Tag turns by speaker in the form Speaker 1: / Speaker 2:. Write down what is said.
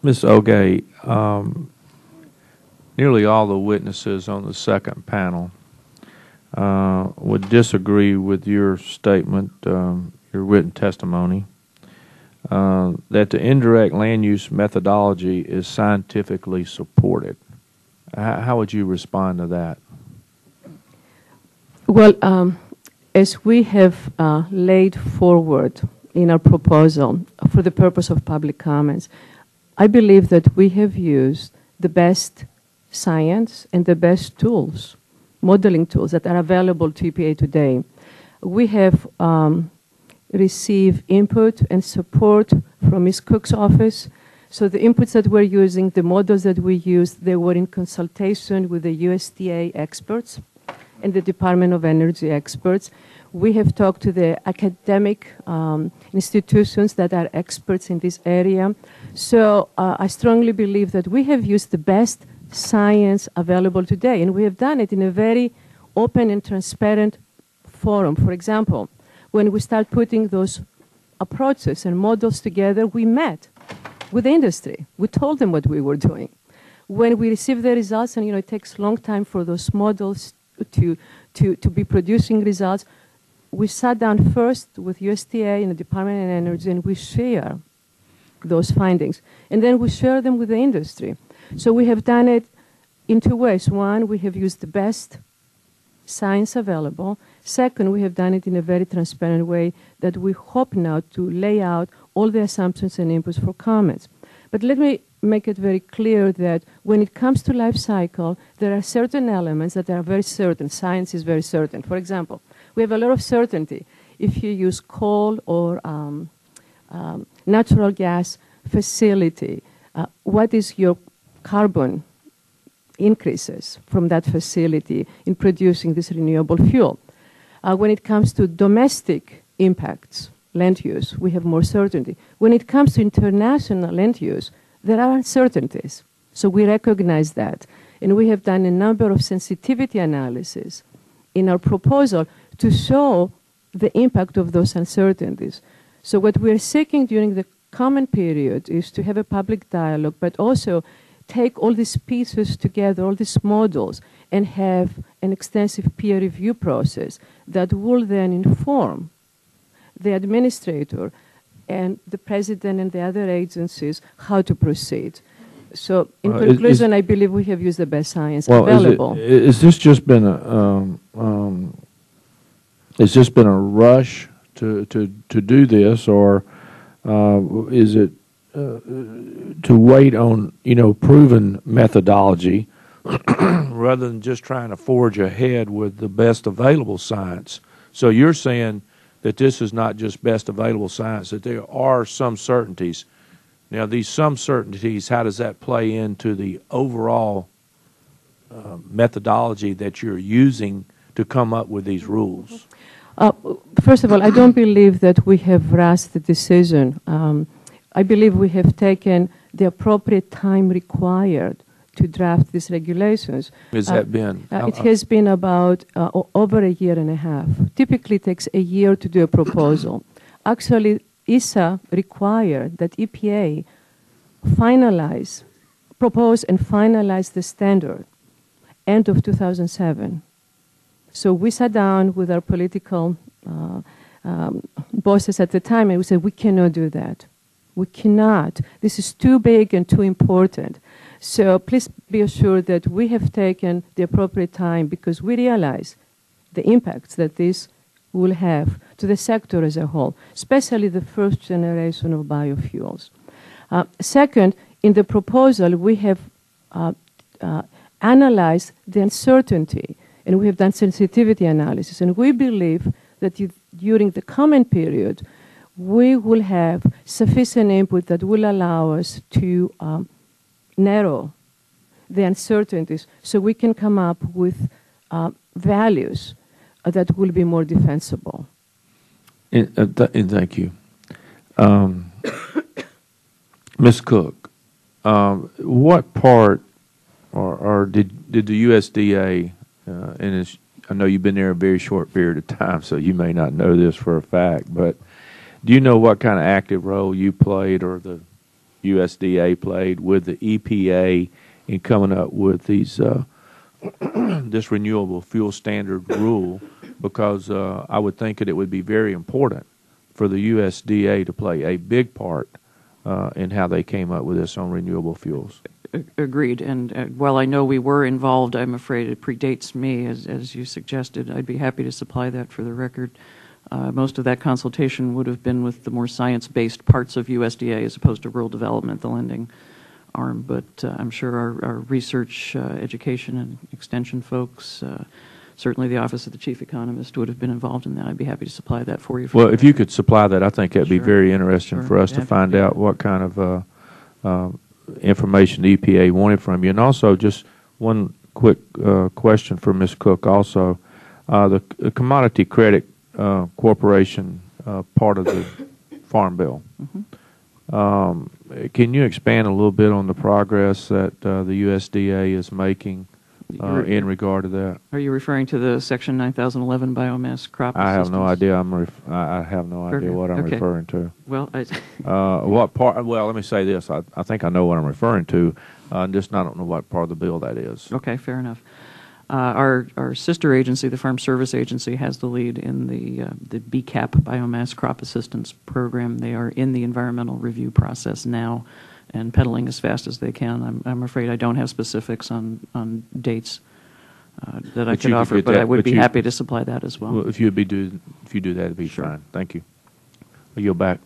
Speaker 1: Ms. Ogay, nearly all the witnesses on the second panel would disagree with your statement, your written testimony, that the indirect land use methodology is scientifically supported. How would you respond to that?
Speaker 2: Well, as we have laid forward in our proposal for the purpose of public comments, I believe that we have used the best science and the best tools, modeling tools that are available to EPA today. We have received input and support from Ms. Cook's office. So the inputs that we're using, the models that we used, they were in consultation with the USDA experts and the Department of Energy experts. We have talked to the academic institutions that are experts in this area. So I strongly believe that we have used the best science available today, and we have done it in a very open and transparent forum. For example, when we start putting those approaches and models together, we met with the industry. We told them what we were doing. When we received the results, and it takes a long time for those models to be producing results, we sat down first with USDA and the Department of Energy, and we share those findings. And then we share them with the industry. So we have done it in two ways. One, we have used the best science available. Second, we have done it in a very transparent way that we hope now to lay out all the assumptions and inputs for comments. But let me make it very clear that when it comes to life cycle, there are certain elements that are very certain. Science is very certain. For example, we have a lot of certainty. If you use coal or natural gas facility, what is your carbon increases from that facility in producing this renewable fuel? When it comes to domestic impacts, land use, we have more certainty. When it comes to international land use, there are uncertainties. So we recognize that. And we have done a number of sensitivity analysis in our proposal to show the impact of those uncertainties. So what we're seeking during the comment period is to have a public dialogue, but also take all these pieces together, all these models, and have an extensive peer review process that will then inform the administrator and the president and the other agencies how to proceed. So in conclusion, I believe we have used the best science available.
Speaker 1: Has this just been a rush to do this, or is it to wait on proven methodology rather than just trying to forge ahead with the best available science? So you're saying that this is not just best available science, that there are some certainties. Now, these some certainties, how does that play into the overall methodology that you're using to come up with these rules?
Speaker 2: First of all, I don't believe that we have rushed the decision. I believe we have taken the appropriate time required to draft these regulations.
Speaker 1: Has that been?
Speaker 2: It has been about over a year and a half. Typically, it takes a year to do a proposal. Actually, ESA required that EPA propose and finalize the standard end of 2007. So we sat down with our political bosses at the time, and we said, we cannot do that. We cannot. This is too big and too important. So please be assured that we have taken the appropriate time because we realize the impacts that this will have to the sector as a whole, especially the first generation of biofuels. Second, in the proposal, we have analyzed the uncertainty, and we have done sensitivity analysis, and we believe that during the comment period, we will have sufficient input that will allow us to narrow the uncertainties so we can come up with values that will be more defensible.
Speaker 1: Thank you. Ms. Cook, what part or did the USDA, and I know you've been there a very short period of time, so you may not know this for a fact, but do you know what kind of active role you played or the USDA played with the EPA in coming up with these this renewable fuel standard rule, because I would think that it would be very important for the USDA to play a big part in how they came up with this on renewable fuels.
Speaker 3: Agreed. And while I know we were involved, I'm afraid it predates me, as you suggested. I'd be happy to supply that for the record. Most of that consultation would have been with the more science-based parts of USDA as opposed to rural development, the lending arm. But I'm sure our research, education, and extension folks, certainly the Office of the Chief Economist, would have been involved in that. I'd be happy to supply that for you.
Speaker 1: Well, if you could supply that, I think that'd be very interesting
Speaker 3: Sure.
Speaker 1: for us to find out what kind of information the EPA wanted from you. And also, just one quick question for Ms. Cook also. The Commodity Credit Corporation part of the Farm Bill. Can you expand a little bit on the progress that the USDA is making in regard to that?
Speaker 3: Are you referring to the Section 9011 biomass crop
Speaker 1: I have no
Speaker 3: assistance?
Speaker 1: idea. I have no idea what I'm referring to.
Speaker 3: Well,
Speaker 1: What part? Well, let me say this. I think I know what I'm referring to. I don't know what part of the bill that is.
Speaker 3: okay, fair enough. Our sister agency, the Farm Service Agency, has the lead in the BCAP biomass crop assistance program. They are in the environmental review process now and pedaling as fast as they can. I'm afraid I don't have specifics on dates that I could offer, but I would be happy to supply that as well.
Speaker 1: Well, if you do that, it'd be
Speaker 3: Sure.
Speaker 1: fine. Thank you. I'll yield back.